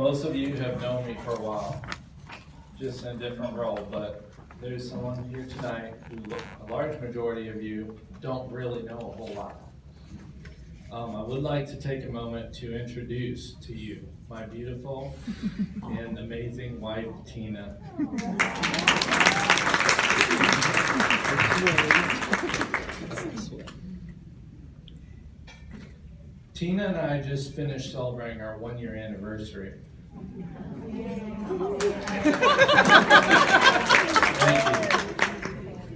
Most of you have known me for a while, just in a different role, but there's someone here tonight who a large majority of you don't really know a whole lot. I would like to take a moment to introduce to you my beautiful and amazing wife, Tina. Tina and I just finished celebrating our 1-year anniversary. Thank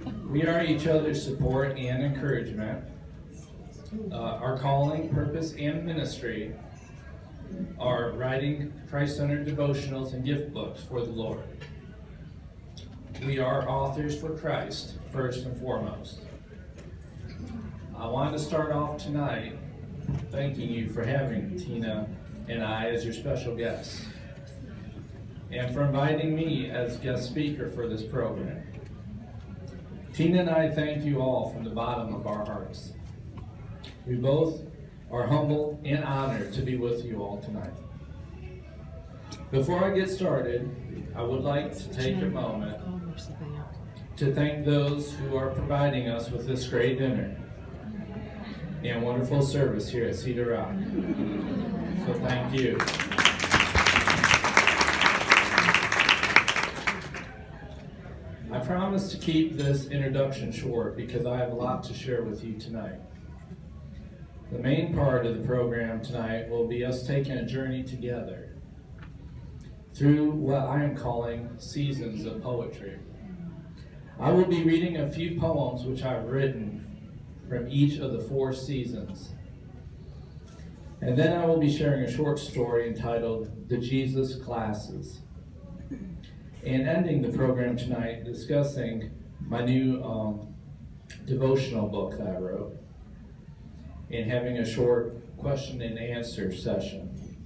you. We are each other's support and encouragement. Our calling, purpose, and ministry are writing Christ-centered devotionals and gift books for the Lord. We are authors for Christ, first and foremost. I want to start off tonight thanking you for having Tina and I as your special guests, and for inviting me as guest speaker for this program. Tina and I thank you all from the bottom of our hearts. We both are humbled and honored to be with you all tonight. Before I get started, I would like to take a moment to thank those who are providing us with this great dinner and wonderful service here at Cedar Rock. So thank you. I promise to keep this introduction short because I have a lot to share with you tonight. The main part of the program tonight will be us taking a journey together through what I am calling seasons of poetry. I will be reading a few poems which I've written from each of the 4 seasons. And then I will be sharing a short story entitled The Jesus Classes. And ending the program tonight discussing my new devotional book that I wrote, and having a short question and answer session.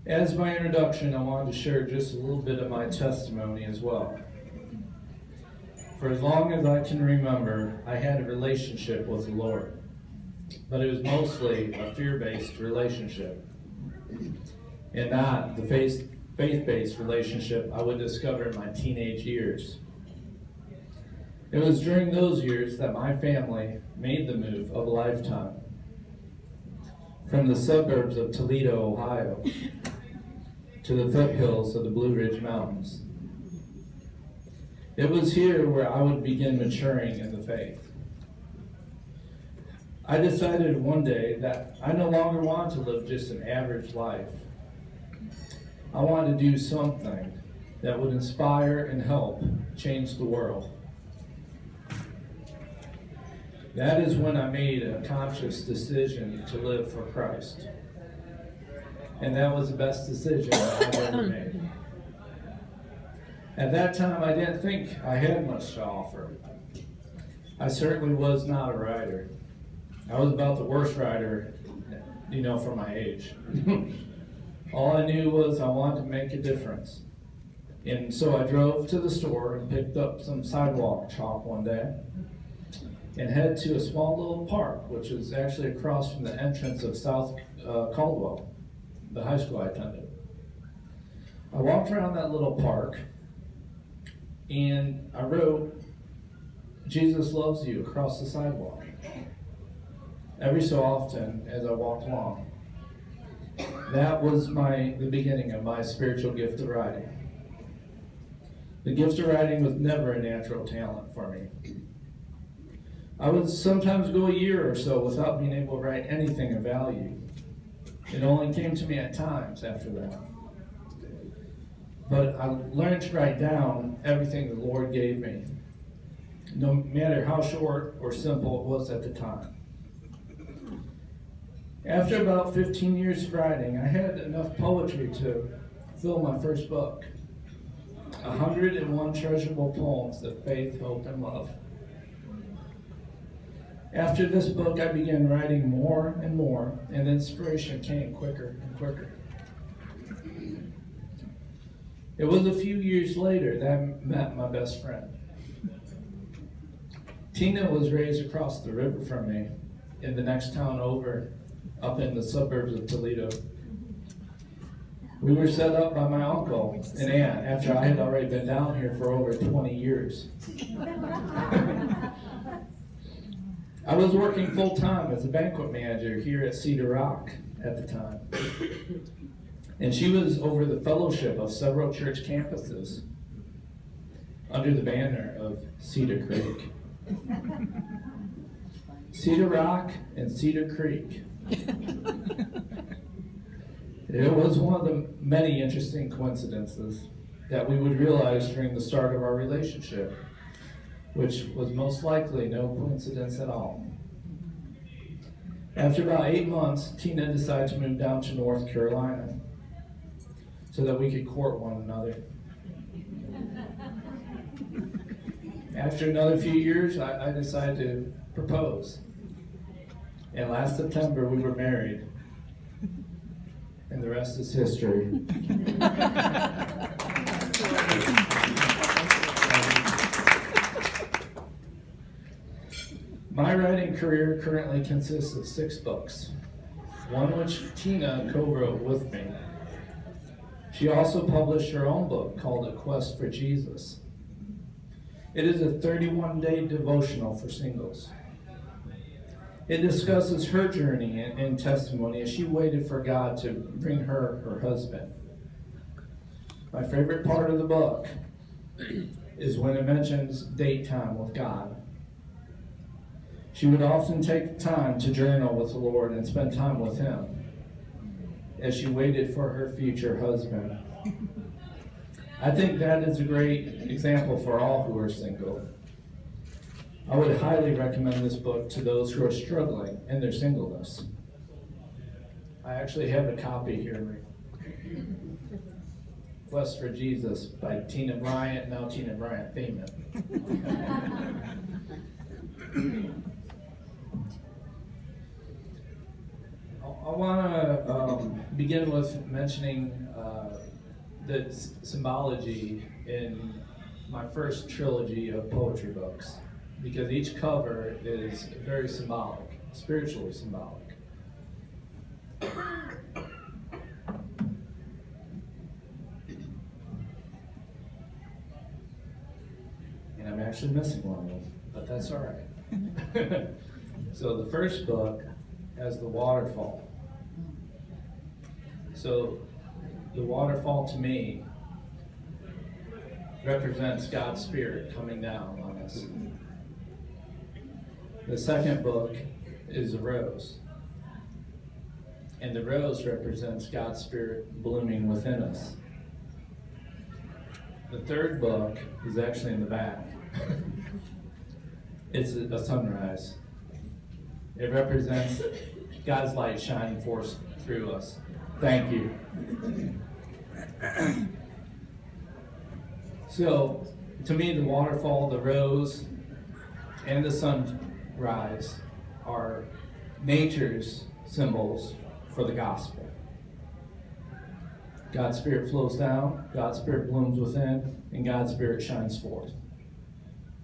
As my introduction, I wanted to share just a little bit of my testimony as well. For as long as I can remember, I had a relationship with the Lord, but it was mostly a fear-based relationship, and not the faith-based relationship I would discover in my teenage years. It was during those years that my family made the move of a lifetime from the suburbs of Toledo, Ohio, to the foothills of the Blue Ridge Mountains. It was here where I would begin maturing in the faith. I decided one day that I no longer wanted to live just an average life. I wanted to do something that would inspire and help change the world. That is when I made a conscious decision to live for Christ. And that was the best decision I've ever made. At that time, I didn't think I had much to offer. I certainly was not a writer. I was about the worst writer, for my age. All I knew was I wanted to make a difference. And so I drove to the store and picked up some sidewalk chalk one day and headed to a small little park, which is actually across from the entrance of South Caldwell, the high school I attended. I walked around that little park and I wrote, "Jesus loves you," across the sidewalk. Every so often as I walked along. That was the beginning of my spiritual gift of writing. The gift of writing was never a natural talent for me. I would sometimes go a year or so without being able to write anything of value. It only came to me at times after that. But I learned to write down everything the Lord gave me, no matter how short or simple it was at the time. After about 15 years of writing, I had enough poetry to fill my first book, 101 treasurable poems of faith, hope, and love. After this book, I began writing more and more, and inspiration came quicker and quicker. It was a few years later that I met my best friend. Tina was raised across the river from me in the next town over up in the suburbs of Toledo. We were set up by my uncle and aunt after I had already been down here for over 20 years. I was working full-time as a banquet manager here at Cedar Rock at the time. And she was over the fellowship of several church campuses under the banner of Cedar Creek. Cedar Rock and Cedar Creek. It was one of the many interesting coincidences that we would realize during the start of our relationship, which was most likely no coincidence at all. After about 8 months, Tina decided to move down to North Carolina so that we could court one another. After another few years, I decided to propose. And last September, we were married. And the rest is history. My writing career currently consists of 6 books, one which Tina co-wrote with me. She also published her own book called A Quest for Jesus. It is a 31-day devotional for singles. It discusses her journey and testimony as she waited for God to bring her husband. My favorite part of the book is when it mentions date time with God. She would often take time to journal with the Lord and spend time with Him as she waited for her future husband. I think that is a great example for all who are single. I would highly recommend this book to those who are struggling in their singleness. I actually have a copy here. Quest for Jesus by Tina Bryant, now Tina Bryant Feynman. I want to begin with mentioning the symbology in my first trilogy of poetry books, because each cover is very symbolic, spiritually symbolic. And I'm actually missing one of them, but that's all right. So the first book has the waterfall. So the waterfall to me represents God's Spirit coming down on us. The second book is a rose. And the rose represents God's Spirit blooming within us. The third book is actually in the back. It's a sunrise. It represents God's light shining forth through us. Thank you. So, to me, the waterfall, the rose, and the sunrise are nature's symbols for the gospel. God's Spirit flows down, God's Spirit blooms within, and God's Spirit shines forth.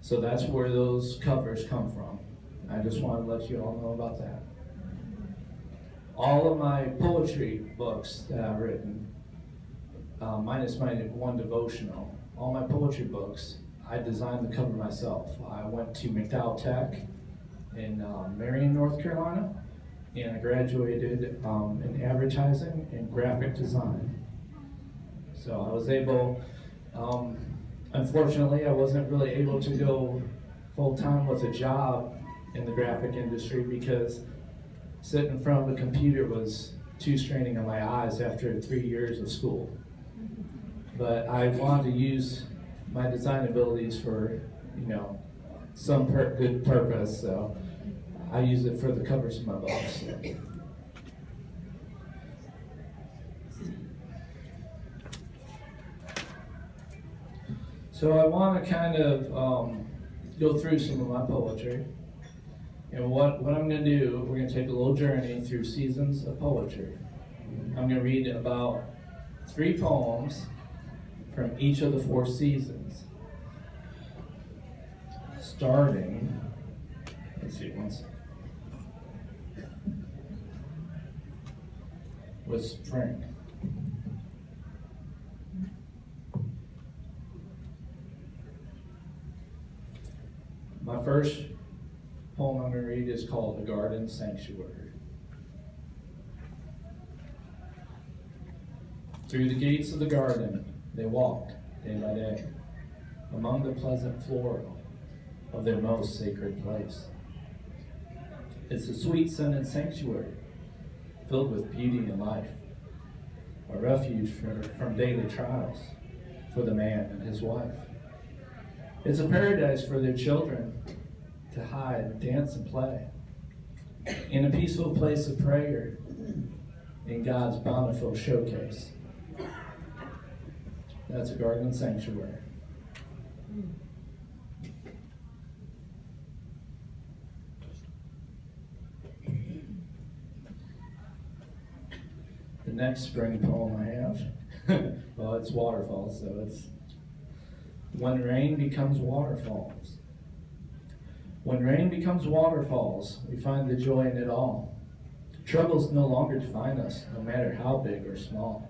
So that's where those covers come from. I just want to let you all know about that. All of my poetry books that I've written, minus my one devotional, all my poetry books, I designed the cover myself. I went to McDowell Tech in Marion, North Carolina, and I graduated in advertising and graphic design. So I was able, unfortunately, I wasn't really able to go full-time with a job in the graphic industry because sitting in front of a computer was too straining on my eyes after 3 years of school. But I wanted to use my design abilities for, some good purpose, so I use it for the covers of my books. So I want to kind of go through some of my poetry. And what I'm going to do, we're going to take a little journey through seasons of poetry. I'm going to read about 3 poems from each of the 4 seasons. Starting, let's see, one second. with spring. My first poem I'm going to read is called The Garden Sanctuary. Through the gates of the garden they walked day by day, among the pleasant floral of their most sacred place. It's a sweet-scented sanctuary filled with beauty and life, a refuge from daily trials for the man and his wife. It's a paradise for their children to hide, dance, and play, in a peaceful place of prayer in God's bountiful showcase. That's a garden sanctuary. The next spring poem I have, well, it's waterfalls, so it's When Rain Becomes Waterfalls. When rain becomes waterfalls, we find the joy in it all. Troubles no longer define us, no matter how big or small.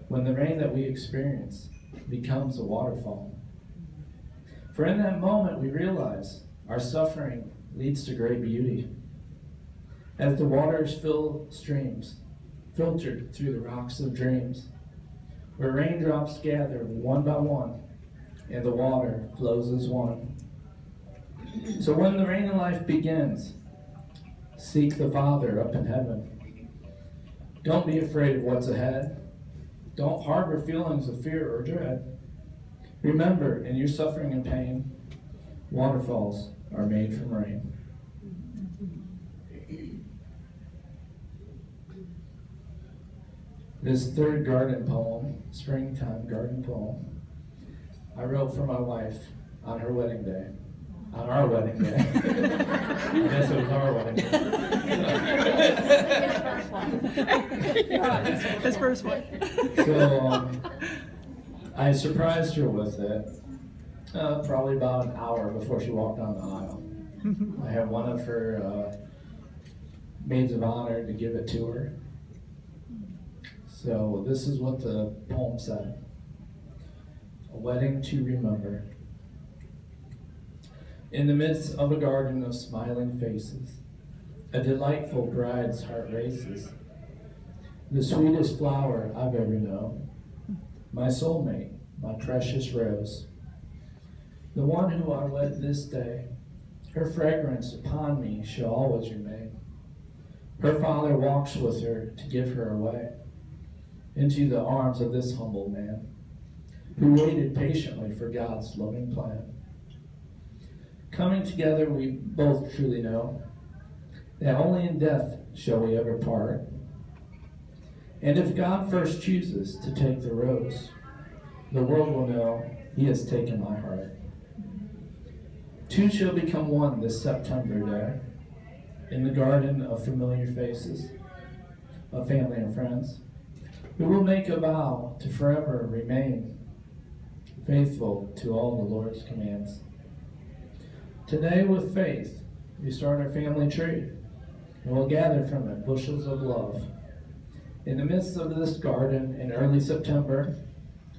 When the rain that we experience becomes a waterfall. For in that moment we realize our suffering leads to great beauty. As the waters fill streams, filtered through the rocks of dreams, where raindrops gather one by one, and the water flows as one. So when the rain of life begins, seek the Father up in heaven. Don't be afraid of what's ahead. Don't harbor feelings of fear or dread. Remember, in your suffering and pain, waterfalls are made from rain. This third garden poem, springtime garden poem, I wrote for my wife on her wedding day. On our wedding day. I guess it was our wedding day. His first one. So I surprised her with it probably about an hour before she walked down the aisle. I had one of her maids of honor to give it to her. So this is what the poem said. A wedding to remember. In the midst of a garden of smiling faces, a delightful bride's heart races. The sweetest flower I've ever known, my soulmate, my precious rose. The one who I wed this day, her fragrance upon me shall always remain. Her father walks with her to give her away into the arms of this humble man, who waited patiently for God's loving plan. Coming together, we both truly know that only in death shall we ever part. And if God first chooses to take the rose, the world will know He has taken my heart. Two shall become one this September day, in the garden of familiar faces, of family and friends, who will make a vow to forever remain faithful to all the Lord's commands. Today, with faith, we start our family tree, and we'll gather from it bushels of love. In the midst of this garden in early September,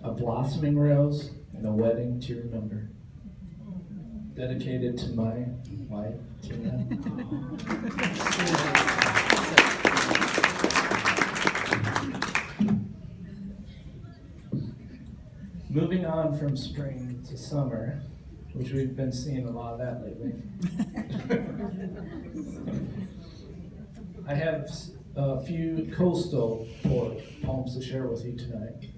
a blossoming rose and a wedding to remember. Dedicated to my wife, Tina. Moving on from spring to summer, which we've been seeing a lot of that lately. I have a few coastal poems to share with you tonight.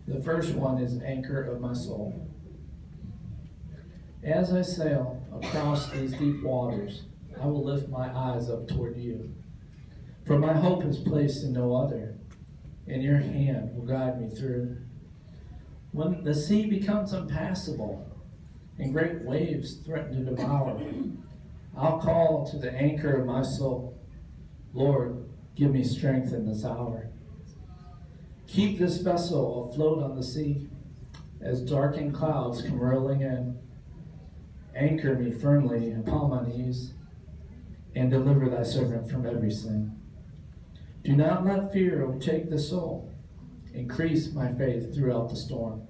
The first one is Anchor of My Soul. As I sail across these deep waters, I will lift my eyes up toward you. For my hope is placed in no other, and your hand will guide me through. When the sea becomes impassable and great waves threaten to devour, I'll call to the anchor of my soul, Lord, give me strength in this hour. Keep this vessel afloat on the sea as darkened clouds come rolling in. Anchor me firmly upon my knees and deliver thy servant from every sin. Do not let fear overtake the soul. Increase my faith throughout the storm.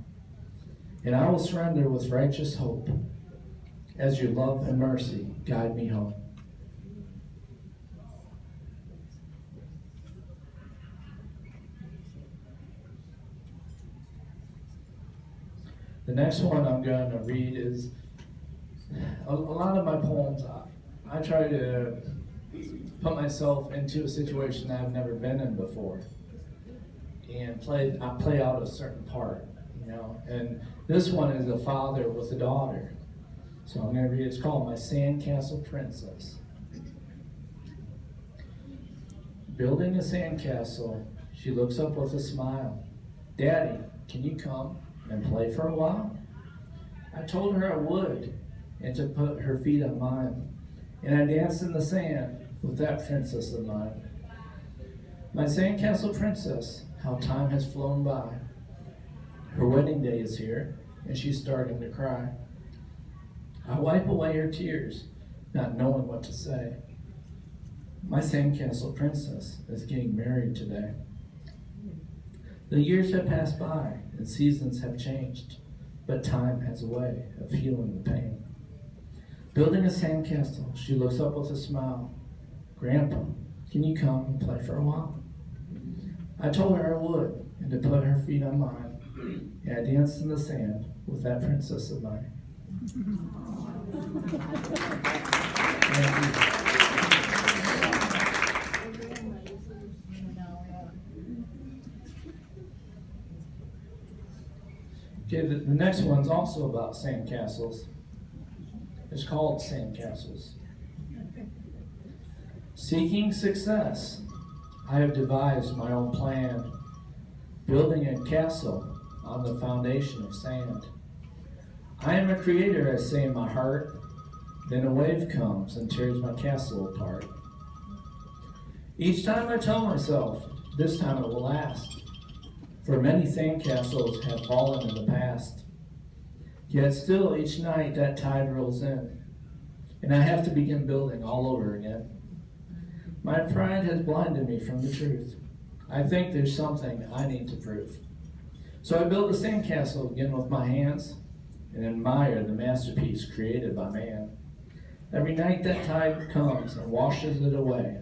And I will surrender with righteous hope as your love and mercy guide me home. The next one I'm going to read is a lot of my poems. I try to put myself into a situation that I've never been in before, and I play out a certain part, you know. And this one is a father with a daughter. So I'm going to read it. It's called My Sandcastle Princess. Building a sandcastle, she looks up with a smile. Daddy, can you come and play for a while? I told her I would, and to put her feet on mine. And I danced in the sand with that princess of mine. My sandcastle princess, how time has flown by. Her wedding day is here, and she's starting to cry. I wipe away her tears, not knowing what to say. My sandcastle princess is getting married today. The years have passed by, and seasons have changed, but time has a way of healing the pain. Building a sandcastle, she looks up with a smile. Grandpa, can you come and play for a while? I told her I would, and to put her feet on mine, and I danced in the sand with that princess of mine. Thank you. Okay, the next one's also about sandcastles. It's called Sandcastles. Seeking success, I have devised my own plan, building a castle on the foundation of sand. I am a creator, I say in my heart, then a wave comes and tears my castle apart. Each time I tell myself, this time it will last, for many sandcastles have fallen in the past. Yet still each night that tide rolls in, and I have to begin building all over again. My pride has blinded me from the truth. I think there's something I need to prove. So I build a sandcastle again with my hands and admire the masterpiece created by man. Every night that tide comes and washes it away,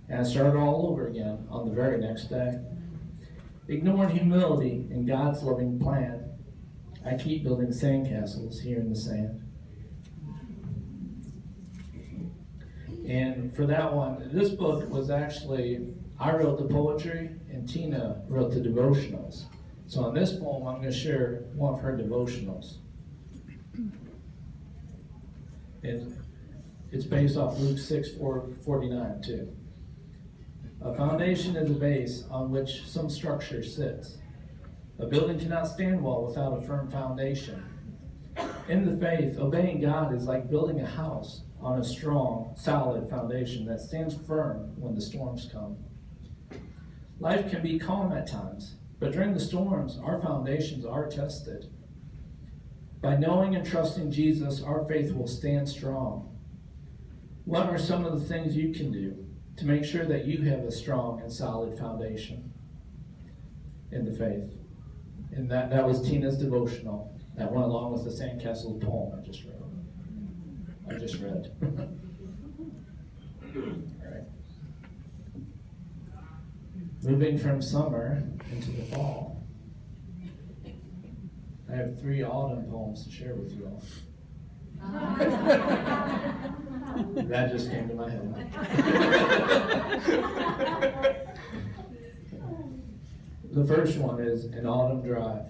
and I start all over again on the very next day. Ignoring humility and God's loving plan, I keep building sandcastles here in the sand. And for that one, this book was actually, I wrote the poetry and Tina wrote the devotionals. So on this poem, I'm going to share one of her devotionals. And it's based off Luke 6:49 too. A foundation is a base on which some structure sits. A building cannot stand well without a firm foundation. In the faith, obeying God is like building a house on a strong, solid foundation that stands firm when the storms come. Life can be calm at times, but during the storms, our foundations are tested. By knowing and trusting Jesus, our faith will stand strong. What are some of the things you can do to make sure that you have a strong and solid foundation in the faith? And that was Tina's devotional. That went along with the Sandcastle poem I just read. All right. Moving from summer into the fall, I have 3 autumn poems to share with you all. That just came to my head. The first one is An Autumn Drive.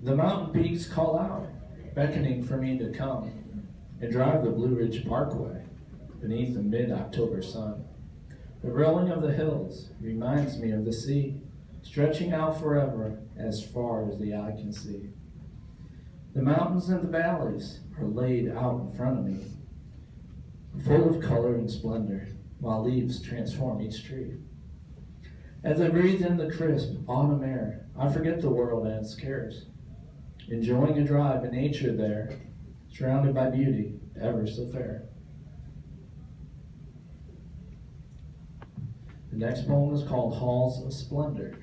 The mountain peaks call out, beckoning for me to come and drive the Blue Ridge Parkway beneath the mid-October sun. The rolling of the hills reminds me of the sea, stretching out forever as far as the eye can see. The mountains and the valleys are laid out in front of me, full of color and splendor, while leaves transform each tree. As I breathe in the crisp autumn air, I forget the world and its cares, enjoying a drive in nature there, surrounded by beauty ever so fair. The next poem is called Halls of Splendor.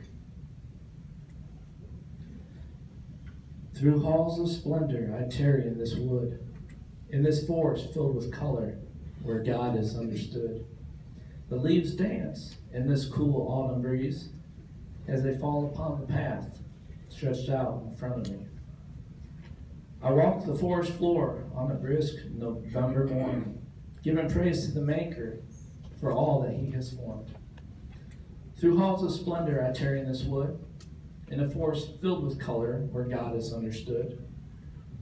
Through halls of splendor I tarry in this wood, in this forest filled with color, where God is understood. The leaves dance in this cool autumn breeze, as they fall upon the path stretched out in front of me. I walk the forest floor on a brisk November morning, giving praise to the Maker for all that he has formed. Through halls of splendor I tarry in this wood, in a forest filled with color where God is understood.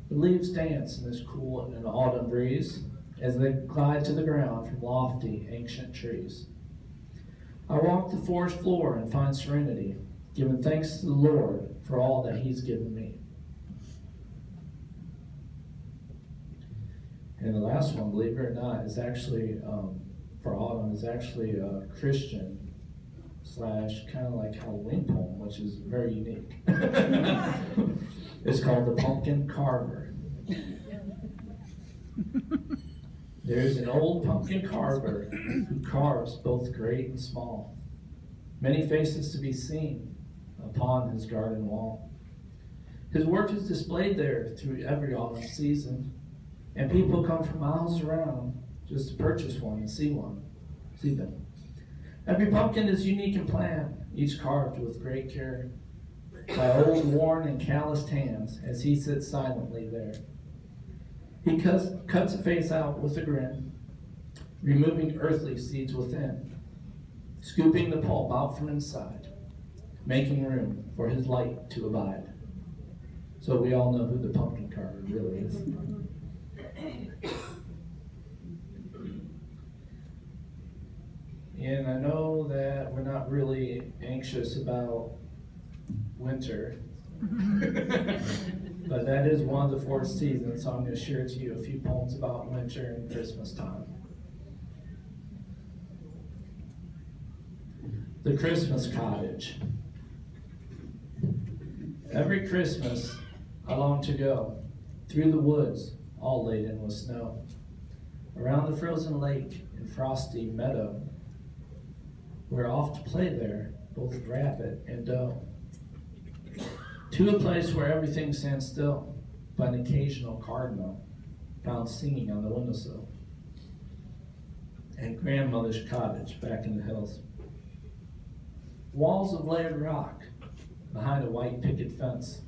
The leaves dance in this cool and autumn breeze as they glide to the ground from lofty ancient trees. I walk the forest floor and find serenity, giving thanks to the Lord for all that he's given me. And the last one, believe it or not, is actually, for autumn, is actually a Christian / kind of like Halloween poem, which is very unique. It's called The Pumpkin Carver. There's an old pumpkin carver who carves both great and small, many faces to be seen upon his garden wall. His work is displayed there through every autumn season, and people come from miles around just to purchase one and see them. Every pumpkin is unique in plan, each carved with great care by old, worn, and calloused hands as he sits silently there. He cuts a face out with a grin, removing earthly seeds within, scooping the pulp out from inside, making room for his light to abide. So we all know who the pumpkin carver really is. And I know that we're not really anxious about winter, but that is one of the 4 seasons, so I'm going to share to you a few poems about winter and Christmas time. The Christmas Cottage. Every Christmas I long to go through the woods, all laden with snow, around the frozen lake and frosty meadow, where oft play there both rabbit and doe, to a place where everything stands still, but an occasional cardinal found singing on the windowsill, and grandmother's cottage back in the hills. Walls of layered rock behind a white picket fence,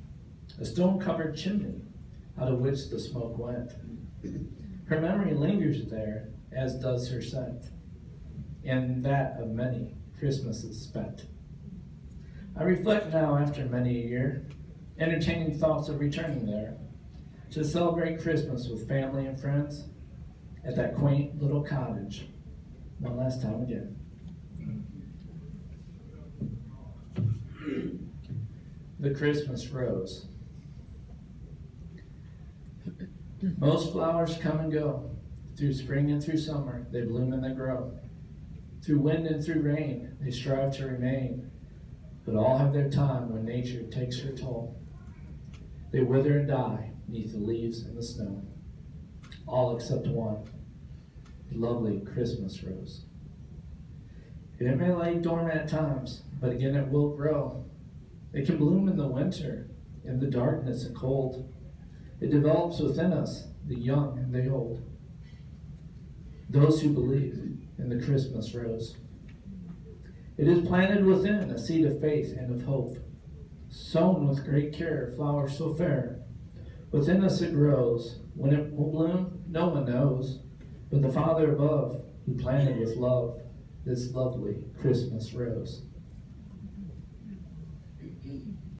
a stone-covered chimney out of which the smoke went. Her memory lingers there, as does her scent, and that of many Christmases spent. I reflect now after many a year, entertaining thoughts of returning there to celebrate Christmas with family and friends at that quaint little cottage one last time again. The Christmas Rose. Most flowers come and go. Through spring and through summer, they bloom and they grow. Through wind and through rain, they strive to remain, but all have their time when nature takes her toll. They wither and die neath the leaves and the snow, all except one, the lovely Christmas rose. It may lay dormant at times, but again it will grow. It can bloom in the winter, in the darkness and cold. It develops within us, the young and the old. Those who believe in the Christmas rose. It is planted within a seed of faith and of hope, sown with great care, flowers so fair. Within us it grows. When it will bloom, no one knows, but the Father above, who planted with love this lovely Christmas rose.